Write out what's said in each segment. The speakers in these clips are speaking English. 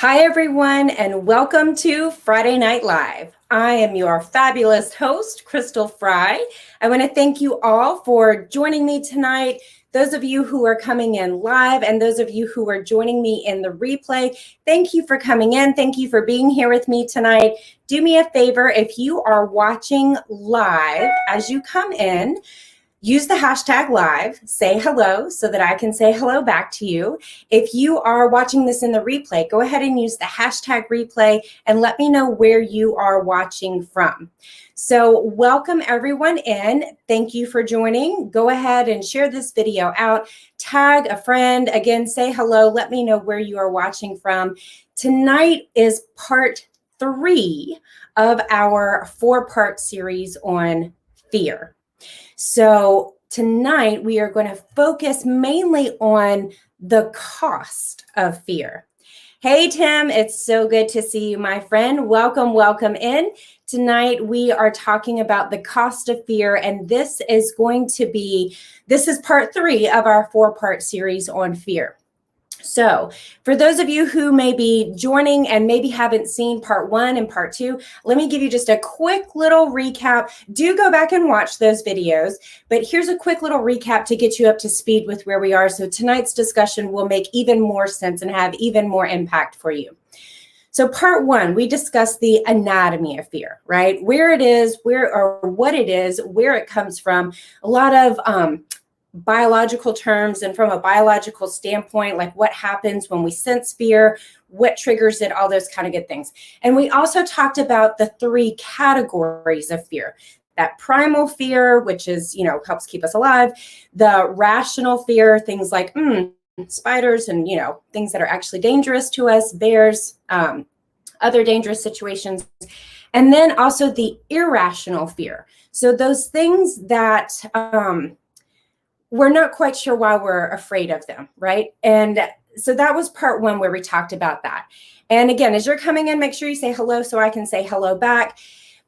Hi, everyone, and welcome to Friday Night Live. I am your fabulous host, Crystal Fry. I want to thank you all for joining me tonight. Those of you who are coming in live and those of you who are joining me in the replay, thank you for coming in. Thank you for being here with me tonight. Do me a favor, if you are watching live, as you come in, use the hashtag live, say hello so that I can say hello back to you. If you are watching this in the replay, go ahead and use the hashtag replay and let me know where you are watching from. So welcome everyone in. Thank you for joining. Go ahead and share this video out, tag a friend, again, say hello, let me know where you are watching from. Tonight is part 3 of our 4-part series on fear. So tonight we are going to focus mainly on the cost of fear. Hey, Tim, it's so good to see you, my friend. Welcome, welcome in. Tonight we are talking about the cost of fear, and this is part 3 of our 4-part series on fear. So for those of you who may be joining and maybe haven't seen part 1 and part 2, let me give you just a quick little recap. Do go back and watch those videos, but here's a quick little recap to get you up to speed with where we are. So tonight's discussion will make even more sense and have even more impact for you. So part 1, we discussed the anatomy of fear, right? Where it is, what it is, where it comes from. A lot of biological terms, and from a biological standpoint, like what happens when we sense fear, what triggers it, all those kind of good things. And we also talked about the 3 categories of fear. That primal fear, which is, helps keep us alive. The rational fear, things like spiders and, things that are actually dangerous to us, bears, other dangerous situations. And then also the irrational fear. So those things that we're not quite sure why we're afraid of them, right? And so that was part 1 where we talked about that. And again, as you're coming in, make sure you say hello so I can say hello back.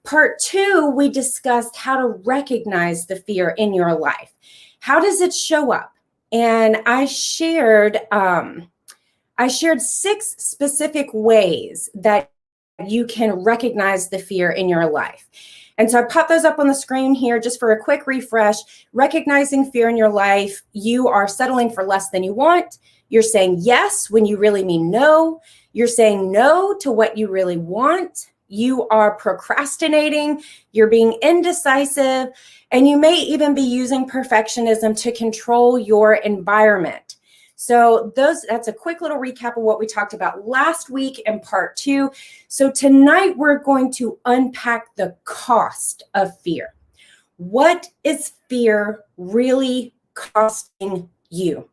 Part 2, we discussed how to recognize the fear in your life. How does it show up? And I shared 6 specific ways that you can recognize the fear in your life. And so I popped those up on the screen here just for a quick refresh. Recognizing fear in your life, you are settling for less than you want. You're saying yes when you really mean no. You're saying no to what you really want. You are procrastinating. You're being indecisive. And you may even be using perfectionism to control your environment. So that's a quick little recap of what we talked about last week in part 2. So tonight we're going to unpack the cost of fear. What is fear really costing you?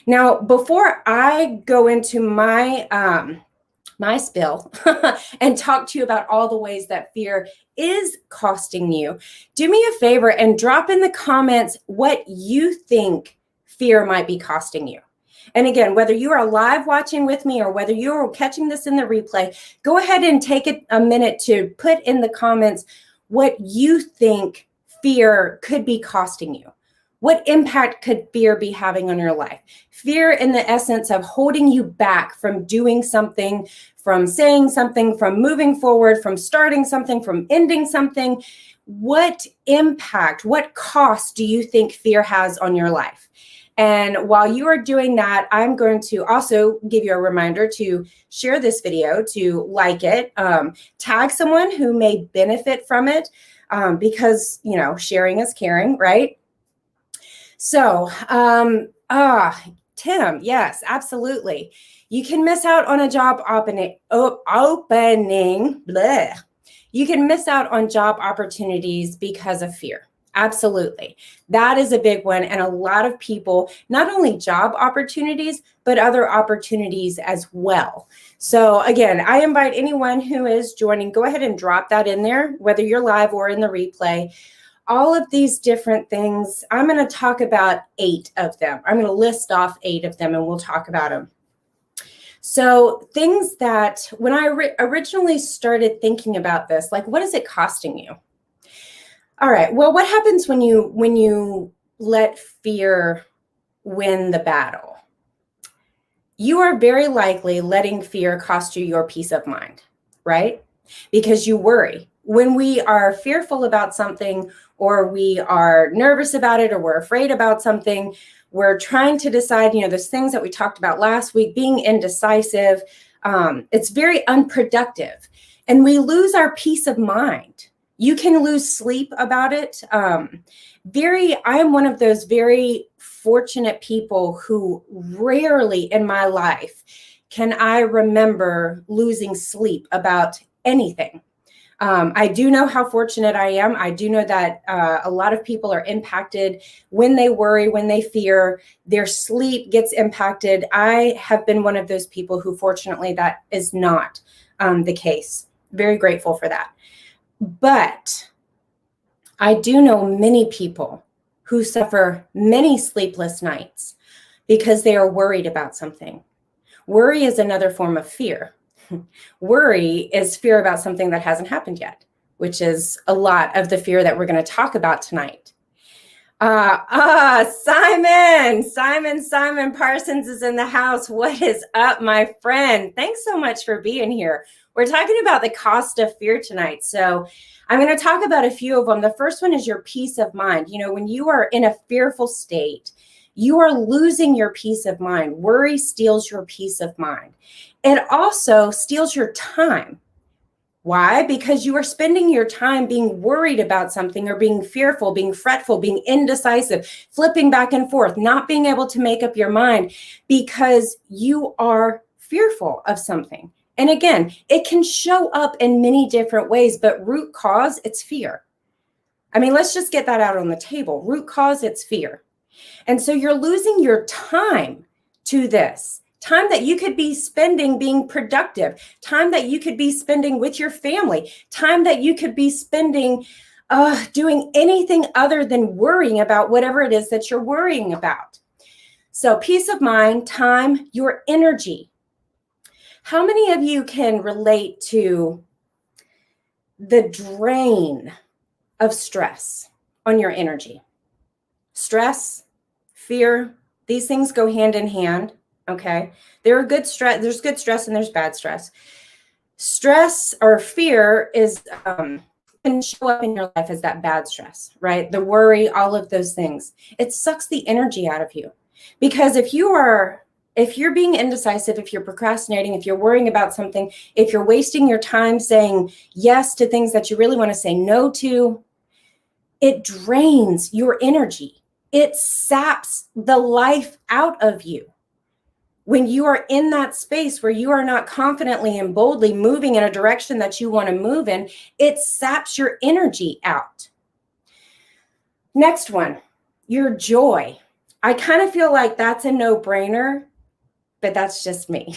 Now, before I go into my spill and talk to you about all the ways that fear is costing you, do me a favor and drop in the comments what you think fear might be costing you. And again, whether you are live watching with me or whether you're catching this in the replay, go ahead and take a minute to put in the comments what you think fear could be costing you. What impact could fear be having on your life? Fear in the essence of holding you back from doing something, from saying something, from moving forward, from starting something, from ending something. What impact, what cost do you think fear has on your life? And while you are doing that, I'm going to also give you a reminder to share this video, to like it, tag someone who may benefit from it, because, sharing is caring, right? So, Tim, yes, absolutely. You can miss out on a job opening, bleh. You can miss out on job opportunities because of fear. Absolutely. That is a big one. And a lot of people, not only job opportunities, but other opportunities as well. So again, I invite anyone who is joining, go ahead and drop that in there, whether you're live or in the replay. All of these different things, I'm going to talk about 8 of them. I'm going to list off 8 of them and we'll talk about them. So things that when I originally started thinking about this, like what is it costing you? All right, well, what happens when you let fear win the battle? you are very likely letting fear cost you your peace of mind, right? Because you worry. When we are fearful about something, or we are nervous about it, or we're afraid about something, we're trying to decide, those things that we talked about last week, being indecisive, it's very unproductive. And we lose our peace of mind. You can lose sleep about it. I am one of those very fortunate people who rarely in my life can I remember losing sleep about anything. I do know how fortunate I am. I do know that a lot of people are impacted when they worry, when they fear, their sleep gets impacted. I have been one of those people who, fortunately, that is not the case. Very grateful for that. But I do know many people who suffer many sleepless nights because they are worried about something. Worry is another form of fear. Worry is fear about something that hasn't happened yet, which is a lot of the fear that we're going to talk about tonight. Simon Parsons is in the house. What is up, my friend? Thanks so much for being here. We're talking about the cost of fear tonight. So I'm going to talk about a few of them. The first one is your peace of mind. When you are in a fearful state, you are losing your peace of mind. Worry steals your peace of mind. It also steals your time. Why? Because you are spending your time being worried about something, or being fearful, being fretful, being indecisive, flipping back and forth, not being able to make up your mind because you are fearful of something. And again, it can show up in many different ways, but root cause, it's fear. Let's just get that out on the table. Root cause, it's fear. And so you're losing your time to this. Time that you could be spending being productive, time that you could be spending with your family, time that you could be spending doing anything other than worrying about whatever it is that you're worrying about. So peace of mind, time, your energy. How many of you can relate to the drain of stress on your energy? Stress, fear, these things go hand in hand. Okay. There's good stress and there's bad stress. Stress or fear can show up in your life as that bad stress, right? The worry, all of those things. It sucks the energy out of you. Because if you're being indecisive, if you're procrastinating, if you're worrying about something, if you're wasting your time saying yes to things that you really want to say no to, it drains your energy. It saps the life out of you. When you are in that space where you are not confidently and boldly moving in a direction that you want to move in, it saps your energy out. Next one, your joy. I kind of feel like that's a no-brainer, but that's just me.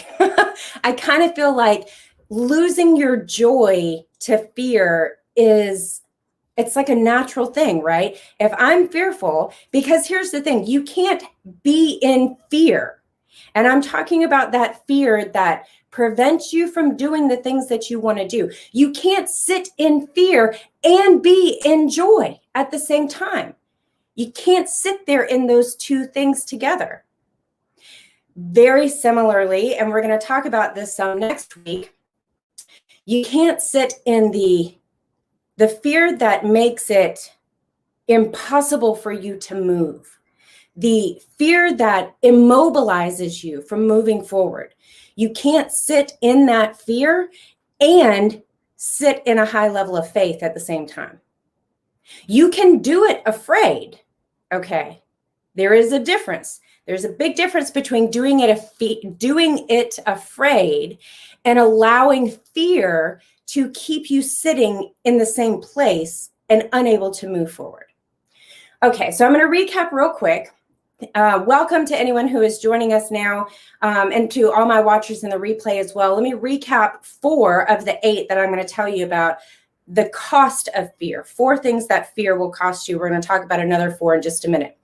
I kind of feel like losing your joy to fear it's like a natural thing, right? If I'm fearful, because here's the thing, you can't be in fear. And I'm talking about that fear that prevents you from doing the things that you want to do. You can't sit in fear and be in joy at the same time. You can't sit there in those two things together. Very similarly, and we're going to talk about this some next week, you can't sit in the fear that makes it impossible for you to move. The fear that immobilizes you from moving forward. You can't sit in that fear and sit in a high level of faith at the same time. You can do it afraid, okay? There is a difference. There's a big difference between doing it afraid and allowing fear to keep you sitting in the same place and unable to move forward. Okay, so I'm going to recap real quick. Welcome to anyone who is joining us now, and to all my watchers in the replay as well. Let me recap 4 of the 8 that I'm going to tell you about the cost of fear. 4 things that fear will cost you. We're going to talk about another 4 in just a minute.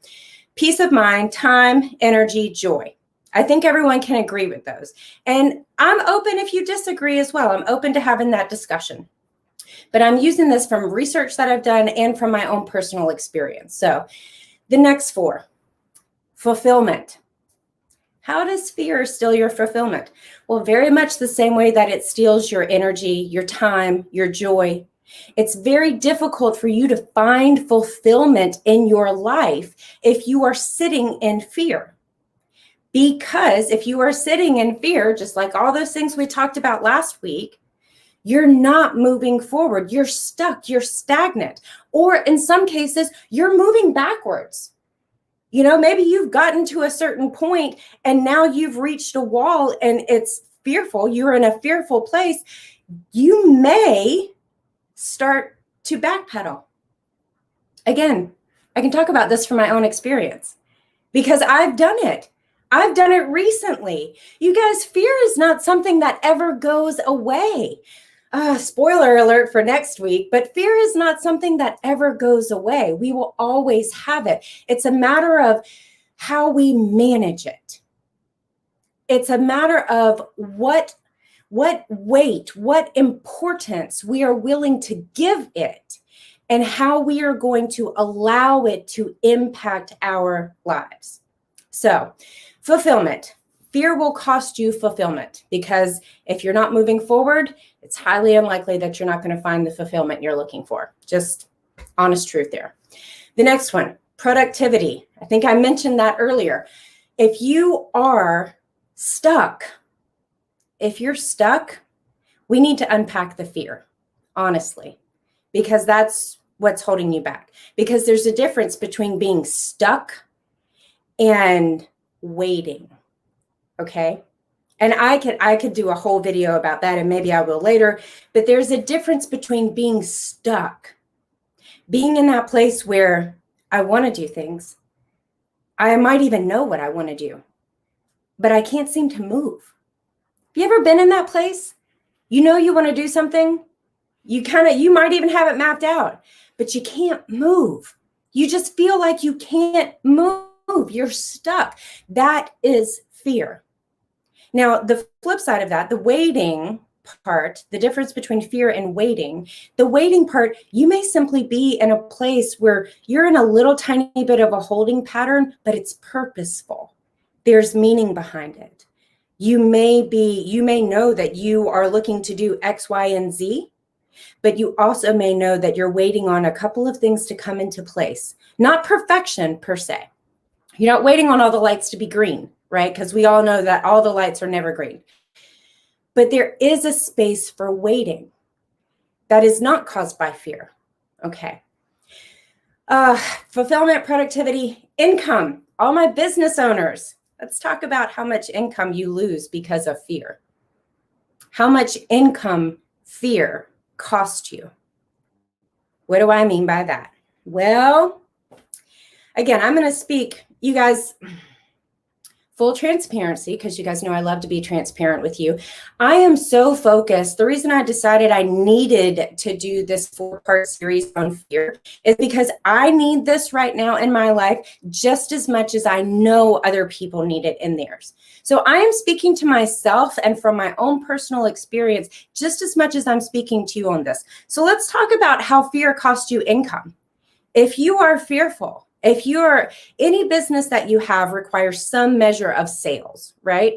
Peace of mind, time, energy, joy. I think everyone can agree with those. And I'm open if you disagree as well. I'm open to having that discussion. But I'm using this from research that I've done and from my own personal experience. So the next 4. Fulfillment. How does fear steal your fulfillment? Well, very much the same way that it steals your energy, your time, your joy. It's very difficult for you to find fulfillment in your life if you are sitting in fear. Because if you are sitting in fear, just like all those things we talked about last week, you're not moving forward. You're stuck. You're stagnant. Or in some cases, you're moving backwards. You know, maybe you've gotten to a certain point and now you've reached a wall and it's fearful. You're in a fearful place. You may start to backpedal. Again, I can talk about this from my own experience because I've done it. I've done it recently. You guys, fear is not something that ever goes away. Spoiler alert for next week, but fear is not something that ever goes away. We will always have it. It's a matter of how we manage it. It's a matter of what weight, what importance we are willing to give it, and how we are going to allow it to impact our lives. So, fulfillment. Fear will cost you fulfillment because if you're not moving forward, it's highly unlikely that you're not going to find the fulfillment you're looking for. Just honest truth there. The next one, productivity. I think I mentioned that earlier. If you are stuck, we need to unpack the fear, honestly, because that's what's holding you back. Because there's a difference between being stuck and waiting. Okay. And I could do a whole video about that, and maybe I will later, but there's a difference between being stuck, being in that place where I want to do things. I might even know what I want to do, but I can't seem to move. Have you ever been in that place? You know you want to do something. You might even have it mapped out, but you can't move. You just feel like you can't move. You're stuck. That is fear. Now, the flip side of that, the waiting part, the difference between fear and waiting, the waiting part, you may simply be in a place where you're in a little tiny bit of a holding pattern, but it's purposeful. There's meaning behind it. You may know that you are looking to do X, Y, and Z, but you also may know that you're waiting on a couple of things to come into place. Not perfection per se. You're not waiting on all the lights to be green, right? Because we all know that all the lights are never green. But there is a space for waiting that is not caused by fear. Okay. Fulfillment, productivity, income. All my business owners, let's talk about how much income you lose because of fear. How much income fear cost you. What do I mean by that? Well, again, I'm going to speak, you guys, full transparency, because you guys know I love to be transparent with you. I am so focused. The reason I decided I needed to do this 4-part series on fear is because I need this right now in my life just as much as I know other people need it in theirs. So I am speaking to myself and from my own personal experience just as much as I'm speaking to you on this. So let's talk about how fear costs you income. If you are fearful, any business that you have requires some measure of sales, right?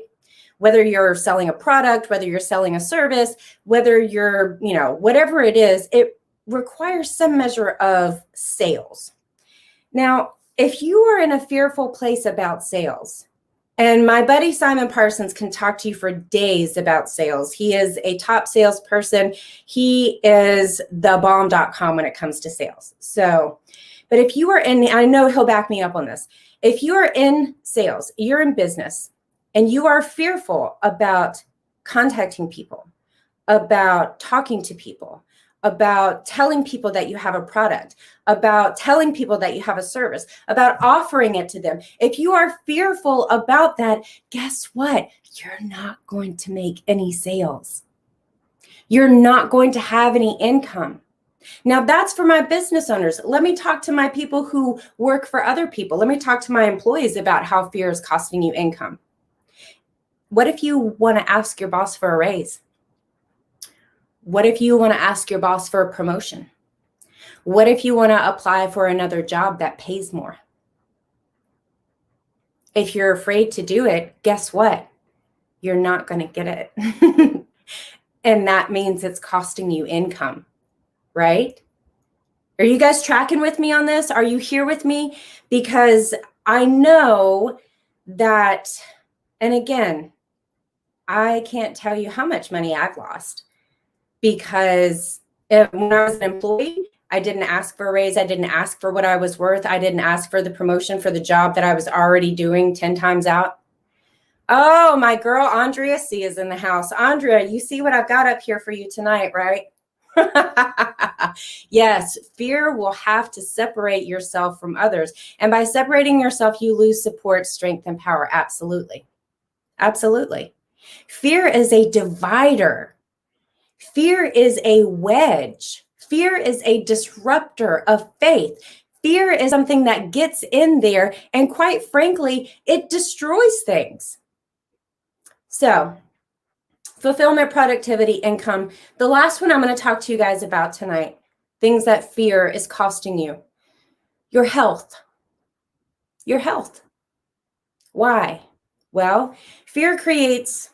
Whether you're selling a product, whether you're selling a service, whether you're, whatever it is, it requires some measure of sales. Now, if you are in a fearful place about sales, and my buddy Simon Parsons can talk to you for days about sales. He is a top salesperson. He is thebomb.com when it comes to sales. But if you are in, I know he'll back me up on this. If you are in sales, you're in business, and you are fearful about contacting people, about talking to people, about telling people that you have a product, about telling people that you have a service, about offering it to them. If you are fearful about that, guess what? You're not going to make any sales. You're not going to have any income. Now, that's for my business owners. Let me talk to my people who work for other people. Let me talk to my employees about how fear is costing you income. What if you want to ask your boss for a raise? What if you want to ask your boss for a promotion? What if you want to apply for another job that pays more? If you're afraid to do it, guess what? You're not going to get it. And that means it's costing you income, right? Are you guys tracking with me on this? Are you here with me? Because I know that, and again, I can't tell you how much money I've lost because when I was an employee, I didn't ask for a raise. I didn't ask for what I was worth. I didn't ask for the promotion for the job that I was already doing 10 times out. Oh, my girl, Andrea C is in the house. Andrea, you see what I've got up here for you tonight, right? Yes, fear will have to separate yourself from others. And by separating yourself, you lose support, strength, and power. Absolutely. Absolutely. Fear is a divider. Fear is a wedge. Fear is a disruptor of faith. Fear is something that gets in there, and quite frankly, it destroys things. So, fulfillment, productivity, income. The last one I'm going to talk to you guys about tonight, things that fear is costing you. Your health. Your health. Why? Well, fear creates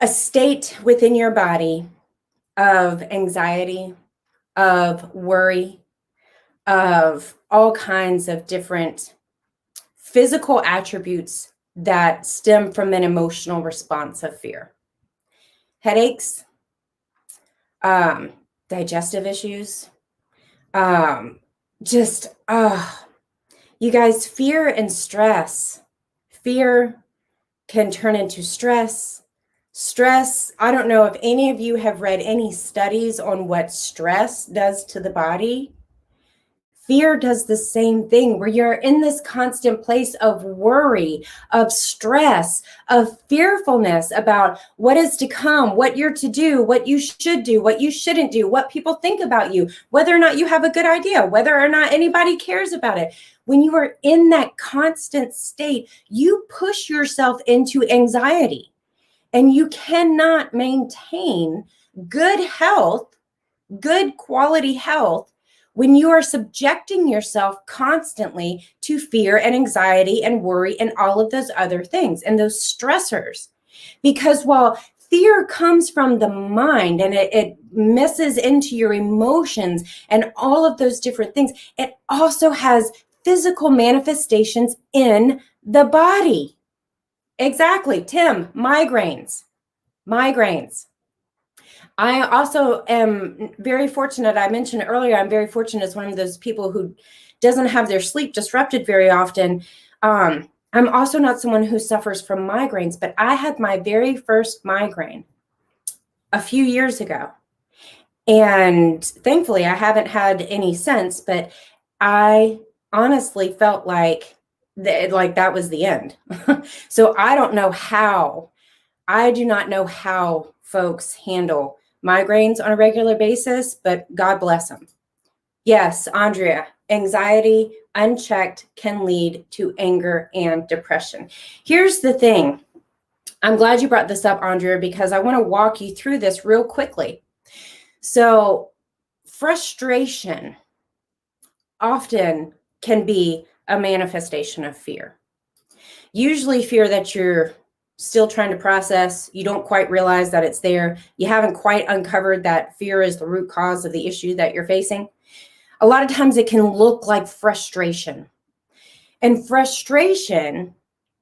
a state within your body of anxiety, of worry, of all kinds of different physical attributes that stem from an emotional response of fear. Headaches, digestive issues, you guys, fear and stress. Fear can turn into stress. Stress, I don't know if any of you have read any studies on what stress does to the body. Fear does the same thing, where you're in this constant place of worry, of stress, of fearfulness about what is to come, what you're to do, what you should do, what you shouldn't do, what people think about you, whether or not you have a good idea, whether or not anybody cares about it. When you are in that constant state, you push yourself into anxiety, and you cannot maintain good health, good quality health, when you are subjecting yourself constantly to fear and anxiety and worry and all of those other things and those stressors. Because while fear comes from the mind and it messes into your emotions and all of those different things, it also has physical manifestations in the body. Exactly, Tim, migraines. I also am very fortunate. I mentioned earlier, I'm very fortunate as one of those people who doesn't have their sleep disrupted very often. I'm also not someone who suffers from migraines, but I had my very first migraine a few years ago. And thankfully, I haven't had any since, but I honestly felt like that was the end. So I do not know how folks handle migraines on a regular basis, but God bless them. Yes, Andrea, anxiety unchecked can lead to anger and depression. Here's the thing. I'm glad you brought this up, Andrea, because I want to walk you through this real quickly. So, frustration often can be a manifestation of fear. Usually fear that you're still trying to process. You don't quite realize that it's there. You haven't quite uncovered that fear is the root cause of the issue that you're facing. A lot of times it can look like frustration. And frustration,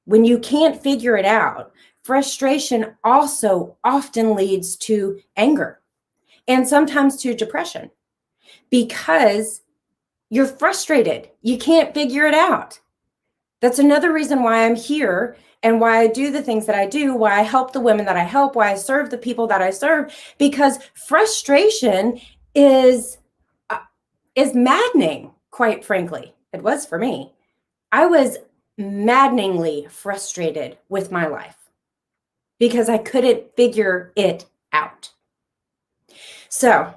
when you can't figure it out, frustration also often leads to anger and sometimes to depression because you're frustrated. You can't figure it out. That's another reason why I'm here and why I do the things that I do, why I help the women that I help, why I serve the people that I serve, because frustration is maddening, quite frankly. It was for me. I was maddeningly frustrated with my life because I couldn't figure it out. So, all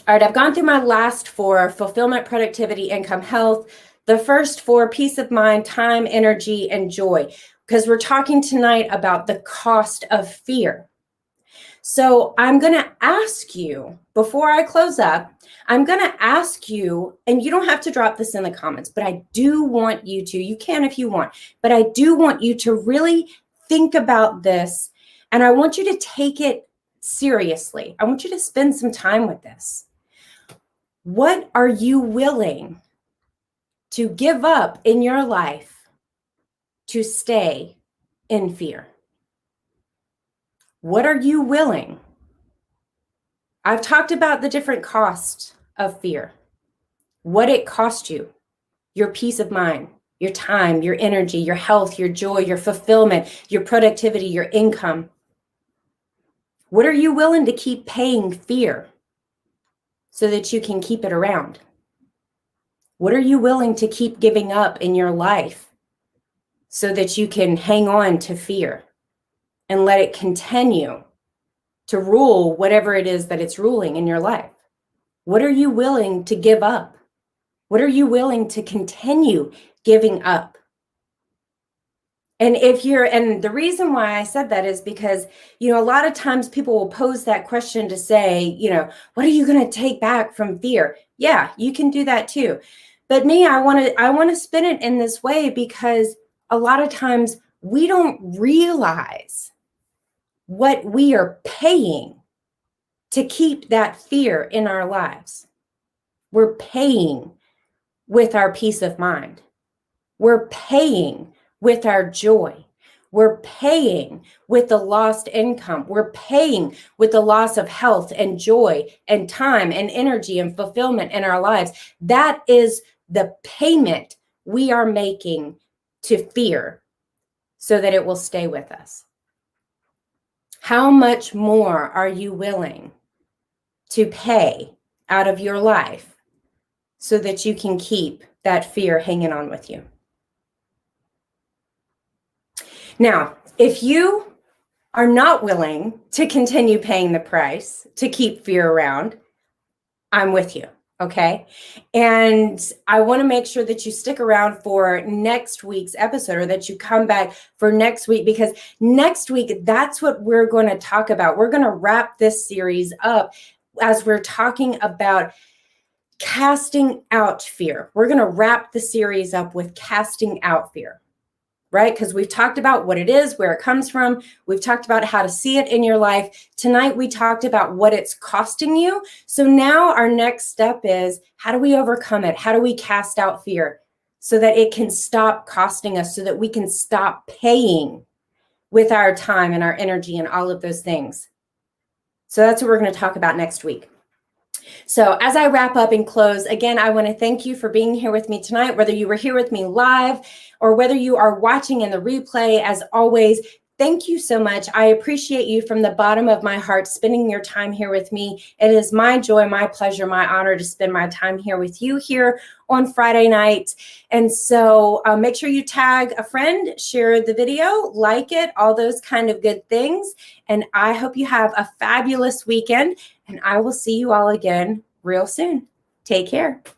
right, I've gone through my last 4: fulfillment, productivity, income, health. The first 4: peace of mind, time, energy, and joy, because we're talking tonight about the cost of fear. So I'm going to ask you, before I close up, I'm going to ask you, and you don't have to drop this in the comments, but I do want you to, you can if you want, but I do want you to really think about this, and I want you to take it seriously. I want you to spend some time with this. What are you willing to give up in your life to stay in fear? What are you willing? I've talked about the different costs of fear, what it cost you, your peace of mind, your time, your energy, your health, your joy, your fulfillment, your productivity, your income. What are you willing to keep paying fear so that you can keep it around? What are you willing to keep giving up in your life so that you can hang on to fear and let it continue to rule whatever it is that it's ruling in your life? What are you willing to give up? What are you willing to continue giving up? And the reason why I said that is because, a lot of times people will pose that question to say, what are you going to take back from fear? Yeah, you can do that too. But me, I want to spin it in this way because a lot of times we don't realize what we are paying to keep that fear in our lives. We're paying with our peace of mind. We're paying with our joy. We're paying with the lost income. We're paying with the loss of health and joy and time and energy and fulfillment in our lives. That is the payment we are making to fear so that it will stay with us. How much more are you willing to pay out of your life so that you can keep that fear hanging on with you? Now, if you are not willing to continue paying the price to keep fear around, I'm with you, okay? And I want to make sure that you stick around for next week's episode, or that you come back for next week, because next week, that's what we're going to talk about. We're going to wrap this series up as we're talking about casting out fear. We're going to wrap the series up with casting out fear. Right? Because we've talked about what it is, where it comes from. We've talked about how to see it in your life. Tonight, we talked about what it's costing you. So now our next step is, how do we overcome it? How do we cast out fear so that it can stop costing us, so that we can stop paying with our time and our energy and all of those things? So that's what we're going to talk about next week. So as I wrap up and close, again, I want to thank you for being here with me tonight, whether you were here with me live or whether you are watching in the replay. As always, thank you so much. I appreciate you from the bottom of my heart spending your time here with me. It is my joy, my pleasure, my honor to spend my time here with you here on Friday night. And so make sure you tag a friend, share the video, like it, all those kind of good things. And I hope you have a fabulous weekend, and I will see you all again real soon. Take care.